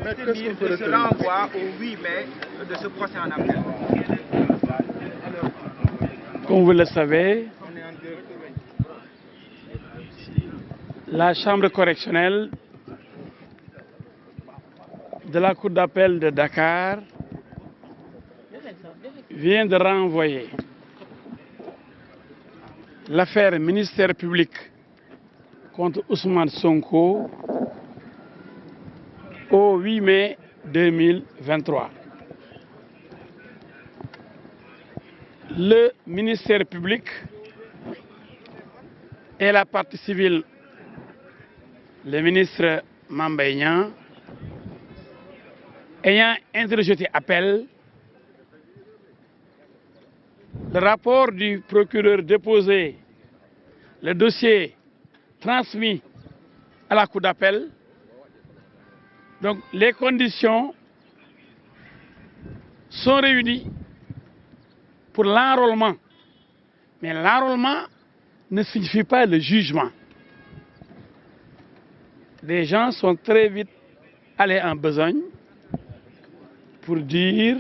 retenir de ce renvoi au 8 mai de ce procès en appel? Comme vous le savez, la chambre correctionnelle de la Cour d'appel de Dakar vient de renvoyer l'affaire ministère public contre Ousmane Sonko au 8 mai 2023. Le ministère public et la partie civile, le ministre Mame Mbaye Niang, ayant interjeté appel, le rapport du procureur déposé, le dossier transmis à la Cour d'appel. Donc les conditions sont réunies pour l'enrôlement. Mais l'enrôlement ne signifie pas le jugement. Les gens sont très vite allés en besogne pour dire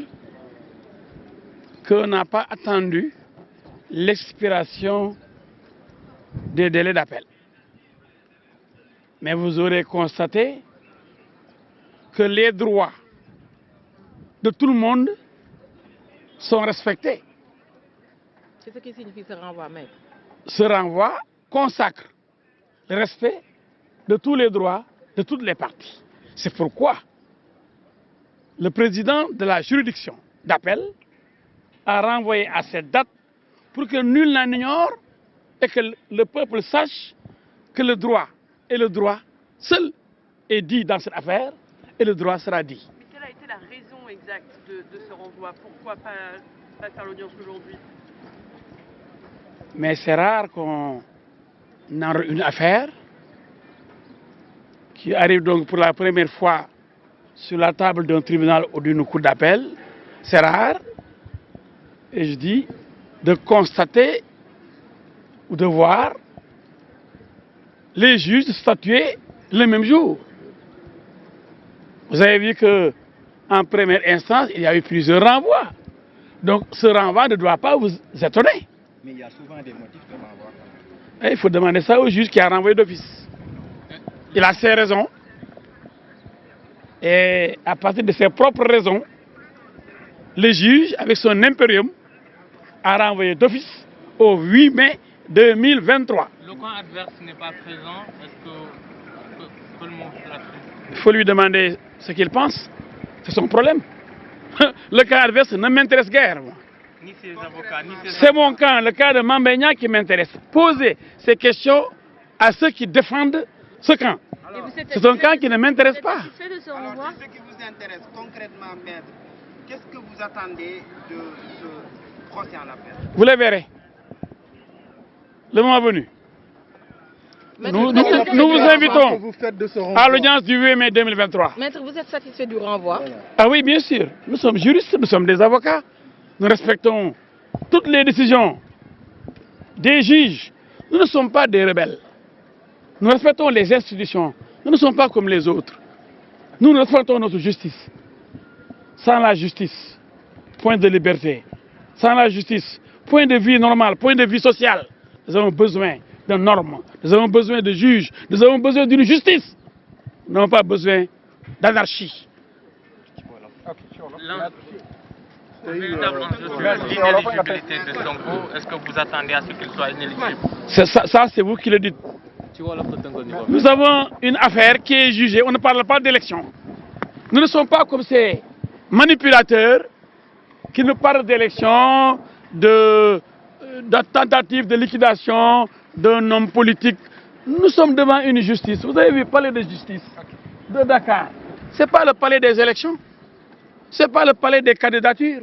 qu'on n'a pas attendu l'expiration des délais d'appel. Mais vous aurez constaté que les droits de tout le monde sont respectés. C'est ce qui signifie ce renvoi, maître. Ce renvoi consacre le respect de tous les droits de toutes les parties. C'est pourquoi le président de la juridiction d'appel a renvoyé à cette date pour que nul n'en ignore et que le peuple sache que le droit et le droit seul est dit dans cette affaire et le droit sera dit. Mais quelle a été la raison exacte de ce renvoi? Pourquoi pas faire l'audience aujourd'hui? Mais c'est rare qu'on ait une affaire qui arrive donc pour la première fois sur la table d'un tribunal ou d'une cour d'appel. C'est rare, et je dis, de constater ou de voir les juges statuer le même jour. Vous avez vu qu'en première instance, il y a eu plusieurs renvois. Donc ce renvoi ne doit pas vous étonner. Mais il y a souvent des motifs de renvoi. Et il faut demander ça au juge qui a renvoyé d'office. Il a ses raisons. Et à partir de ses propres raisons, le juge, avec son impérium, a renvoyé d'office au 8 mai 2023. Le camp adverse n'est pas présent. Est-ce que tout le monde l'a pris? Il faut lui demander ce qu'il pense. C'est son problème. Le cas adverse ne m'intéresse guère. Ni ses avocats, ni ses... C'est mon cas, le cas de Mame Mbaye Niang qui m'intéresse. Posez ces questions à ceux qui défendent ce camp. C'est un camp qui ne m'intéresse pas. Alors, ce qui vous intéresse concrètement, maître, qu'est-ce que vous attendez de ce procès en appel? Vous le verrez. Le moment venu. Nous vous invitons à l'audience du 8 mai 2023. Maître, vous êtes satisfait du renvoi? Ah oui, bien sûr. Nous sommes juristes, nous sommes des avocats. Nous respectons toutes les décisions des juges. Nous ne sommes pas des rebelles. Nous respectons les institutions. Nous ne sommes pas comme les autres. Nous respectons notre justice. Sans la justice, point de liberté. Sans la justice, point de vie normale, point de vie sociale. Nous avons besoin de normes. Nous avons besoin de juges. Nous avons besoin d'une justice. Nous n'avons pas besoin d'anarchie. Véritable enjeu sur l'inéligibilité de Sonko, est-ce que vous attendez à ce qu'il soit inéligible? Ça c'est vous qui le dites. Nous avons une affaire qui est jugée. On ne parle pas d'élection. Nous ne sommes pas comme ces manipulateurs qui nous parlent d'élection, de tentative de liquidation d'un homme politique. Nous sommes devant une justice. Vous avez vu le palais de justice de Dakar. Ce n'est pas le palais des élections. Ce n'est pas le palais des candidatures.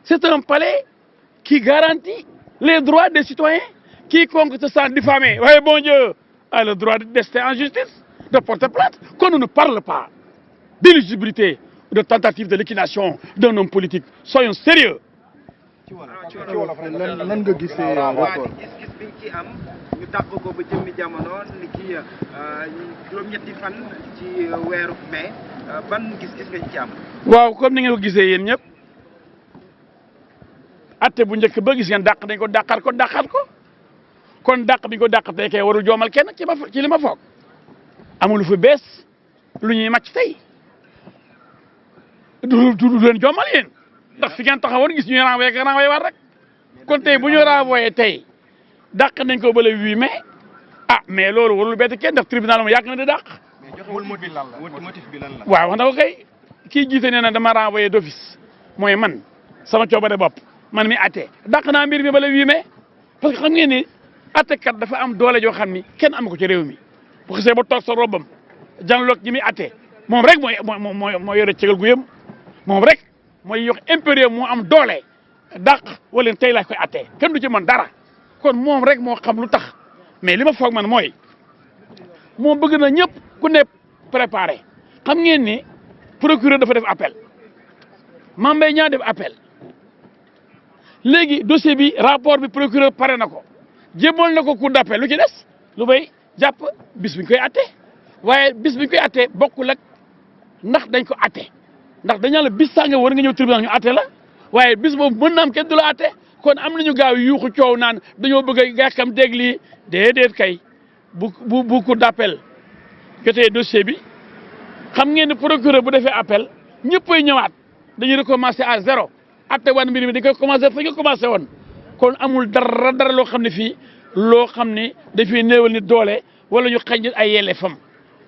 C'est un palais qui garantit les droits des citoyens. Quiconque se sent diffamé, oui, bon Dieu, a le droit d'ester en justice, de porter plainte. Qu'on ne nous parle pas d'éligibilité, de tentative de liquidation d'un homme politique. Soyons sérieux. ñu tàgg ko ba jëmmi jamono ni ki juróom-ñetti fan ci weeru mai ban gis-gis nga ci am. waaw comme ni ngeen ko gisee yéen ñëpp atte bu njëkk ba gis ngeen dàq dañ ko dàqaat ko kon dàq bi ñu ko dàq tey kay warul joomal kenn ci li ma foog amul fi bees lu ñuy màcc tey du leen joomal yéen ndax fi ngeen taxawoon gis ñu renvoyé war rek kon tey bu ñu renvoyé tey dàq nañ ko ba le 8 mai mais loolu warul bett kenn ndax tribunal moom yàgg na di dàq. mais joxewul motif bi lan la. waaw wax na ko kay kii jiite nee na dama renvoyé d'office mooy man sama coobare bopp man mi atte dàq naa mbir mi ba le 8 mai parce que xam ngeen ni attekat dafa am doole joo xam ni kenn amu ko ci réew mi bu xasee ba toog sa robam janloog ñi muy atte moom rek mooy yore cëgal gu yëm moom rek mooy yox impérieux moo am doole dàq wala tey laa koy atte kenn du ci mën dara kon moom rek moo xam lu tax mais li ma foog man mooy moom bëgg na ñëpp ku ne préparé xam ngeen ni procureur dafa def appel Mame Mbaye Niang def appel léegi dossier bi rapport bi procureur pare na ko jébbal na ko cour d'appel lu ci des lu bay jàpp bis bi ñu koy atte waaye bis bi ñu koy atte bokkul ak ndax dañ ko atte ndax dañaa la bis saa nga war nga ñëw tribunal ñu atte la waaye bis boobu mën na am kenn du la atte kon am nañu gaaw yuuxu coow naan dañoo bëgg a gàkkam dégg lii déedéet kay bu cour d'appel jotee dossier bi xam ngeen ne procureur bu defee appel ñëppay ñëwaat dañuy recommencer à zéro atte wan mbir mi dañ koy commencer fa nga commencé woon kon amul dara loo xam ne fii loo xam ne dafay néewal nit doole wala ñu xañ ay yelleefam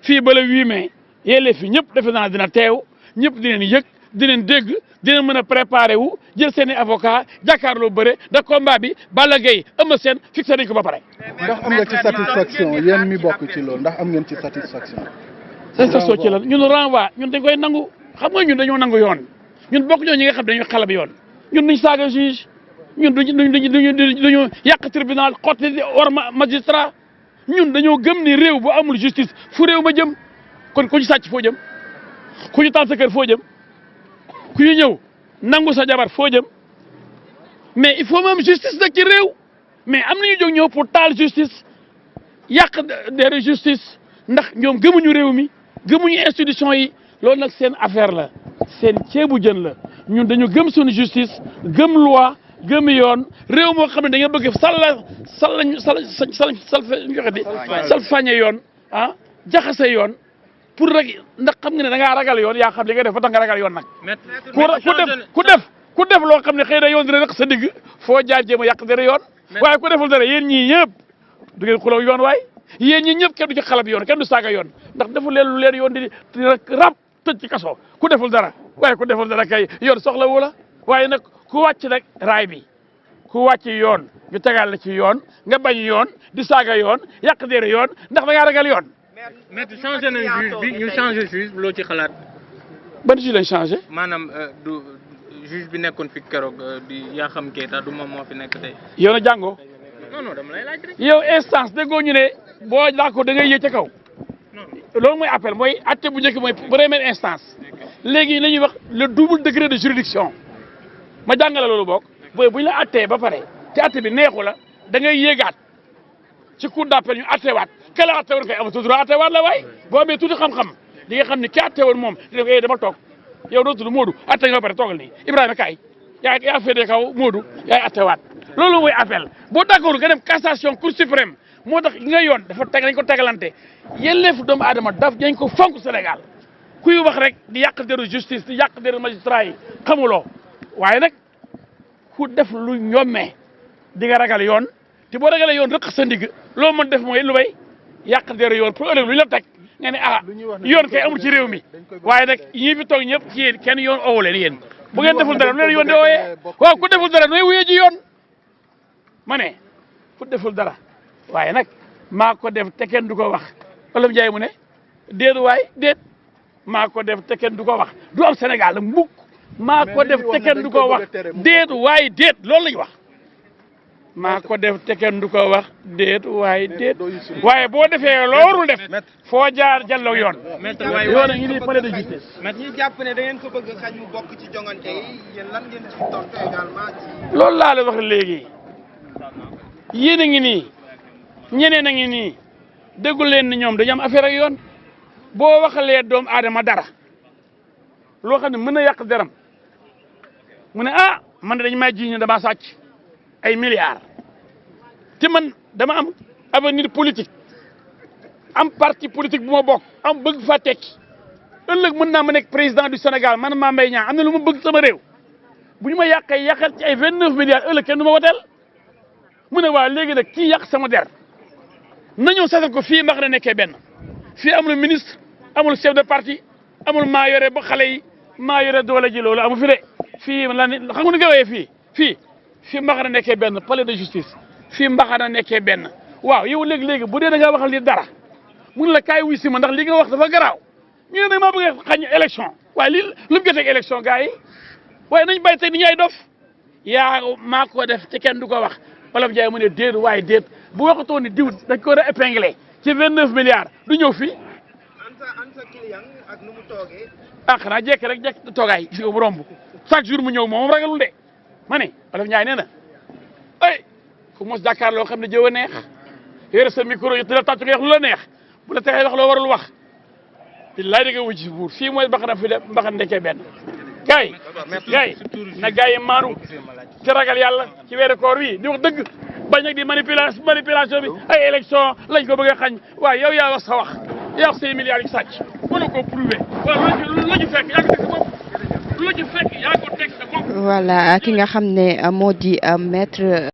fii ba le 8 mai yelleef yi ñëpp defe naa dina teew ñëpp dinañ yëg dinañ dégg dinañ mën a préparer wu jël seen i avocat jàkkaarloo bëre da combat bi Balla Gaye Eumeu Sène fixé nañ ko ba pare. ndax am nga ci satisfaction yéen mi bokk ci loolu ndax am ngeen ci satisfaction. satisfaction ci la ñun renvoi ñun dañ koy nangu xam nga ñun dañoo nangu yoon ñun bokk ñoo ñi nga xam dañuy xalab yoon ñun duñ saaga juge ñun duñu yàq tribunal xotti war magistrat ñun dañoo gëm ni réew bu amul justice fu réew ma jëm kon ku ñu sàcc foo jëm ku ñu taal sa kër foo jëm ku ñu ñëw nangu sa jabar foo jëm mais il faut même justice nag ci réew mais am nañu jóg ñëw pour taal justice yàq der justice ndax ñoom gëmuñu réew mi gëmuñu institution yi loolu nag seen affaire la seen ceebu jën la ñun dañu gëm suñu justice gëm loi gëm yoon réew moo xam ne da nga bëgg salfañe yoon jaxase yoon pour rek ndax xam nga ne da ngaa ragal yoon yaa xam li nga def ba tax nga ragal yoon nag ku def loo xam ne xëy na yoon dina rek sa digg foo jaar jéem a yàq dara yoon waaye ku deful dara yéen ñii ñëpp du ngeen xuloo yoon waaye yéen ñii ñëpp kenn du ci xalab yoon kenn du saaga yoon ndax deful leen lu leen yoon di rab tëj ci kaso ku deful dara waaye ku deful dara kay yoon soxla wu la waaye nag ku wàcc nag raay bi ku wàcc yoon ñu tegal la ci yoon nga bañ yoon di saaga yoon yàq dara yoon ndax da ngaa ragal yoon. maître changé nañ juge bi ñu changé juge loo ci xalaat. ban juge lañ changé. maanaam du juge bi nekkoon fi keroog di Yakham Keita du moom moo fi nekk tey. yow na jàngoo. non dama lay laaj rek. yow instance déggoo ñu ne boo d'accord da ngay yéeg ca kaw. loolu mooy appel mooy atte bu njëkk mooy première instance. léegi la ñuy wax le double degré de juridiction ma jàngale loolu boog booy bu ñu la attee ba pare te atte bi neexu la da ngay yéegaat ci cour d'appel ñu attewaat ka la atte woon kay amatul droit attewaat la waay boo amee tuuti xam-xam di nga xam ni ki atte woon moom dina ko dama toog yow doo tudd Modou atte nga ba pare toogal nii Ibrahima kaay yaa féetee kaw Modou yaay attewaat loolu mooy appel boo d'accord nga dem cassation cour suprême moo tax nga yoon dafa teg dañ ko tegalante yelleefu doomu aadama daf dañ ko fonk Sénégal kuy wax rek di yàq deru justice di yàq deru magistrat yi xamuloo waaye nag ku def lu ñommee di nga ragal yoon te boo ragalee yoon rëq sa ndigg loo mën def mooy lu bay yàq deru yoon pour ëllëg lu ñu la teg nga ne yoon kay amul ci réew mi waaye nag ñii fi toog ñëpp ci yéen kenn yoon owu leen yéen bu ngeen deful dara lu leen yoon di ooyee waaw ku deful dara nooy wuyee ji yoon ma ne ku deful dara waaye nag maa ko def te kenn du ko wax Olof Njaay mu ne déet waay déet maa ko def te kenn du ko wax du am Sénégal la mukk maa ko def te kenn du ko wax déet waaye déet loolu la ñu wax maa ko def te kenn du ko wax déet waaye déet waaye boo defee loolu def foo jaar jàlloog yoon yoon a ngi nii palais de justice. ñi jàpp ne da ngeen ko bëgg xañ mu bokk ci jongante yi yéen lan ngeen ci tontu également ci. loolu laa la wax léegi yéen a ngi nii ñeneen a ngi nii déggu leen ni ñoom dañu am affaire ak yoon boo waxalee doomu aadama dara loo xam ne mën na yàq deram mu ne ah man dañ may jiiñ ne dama sàcc ay milliards te man dama am avenir politique am parti politique bu ma bokk am bëgg fa tekki ëllëg mën naa ma nekk président du Sénégal man Mame Mbaye Niang am na lu ma bëgg sama réew bu ñu ma yàqee yàqal ci ay 29 milliards ëllëg kenn du ma woteel mu ne waa léegi nag kii yàq sama der nañoo seetal ko fii mbax na nekkee benn fii amul ministre amul chef de parti amul maa yore ba xale yi maa yore doole ji loolu amu fi de fii la ni xam nga ni nga woyee fii mbax na nekkee benn palais de justice fii mbax na nekkee benn waaw yow léegi bu dee da ngaa waxal ni dara mun la kaay wuy si ma ndax li nga wax dafa garaaw ñu ne nag maa bëgg a xañ élection waaye lii lu mu jotee ak élection gars yi waaye nañ bàyyi tey ni ñay dof yaa maa ko def te kenn du ko wax Wolof Njaay mu ne déet waaye déet bu waxatoon ni diw dañ ko war a épinglé ci 29 milliards du ñëw fii. an sa client ak nu mu toogee. ah xanaa jekk rek jekk toogaay gis nga bu romb chaque jour mu ñëw moom ragalul de ma ne Wolof Njaay nee na ay ku mos Dakar loo xam ne jëw a neex yore sa micro yi te la tàcc nga wax lu la neex bu la texee wax loo warul wax billaay da nga wuj si buur fii mooy mbaxana fi de mbaxana ndekee benn gay na gars yi maanu ci ragal yàlla ci weeru koor wi di wax dëgg bañ ak di manipulation bi ay élection lañ ko bëgg a xañ waaye yow yaa wax sa wax yaa wax say milliards yu sàcc mënu ko prouvé waaw lu ci fekk yaa ko teg sa bopp lu ci fekk yaa ko teg sa bopp. voilà ki nga xam ne moo di maître.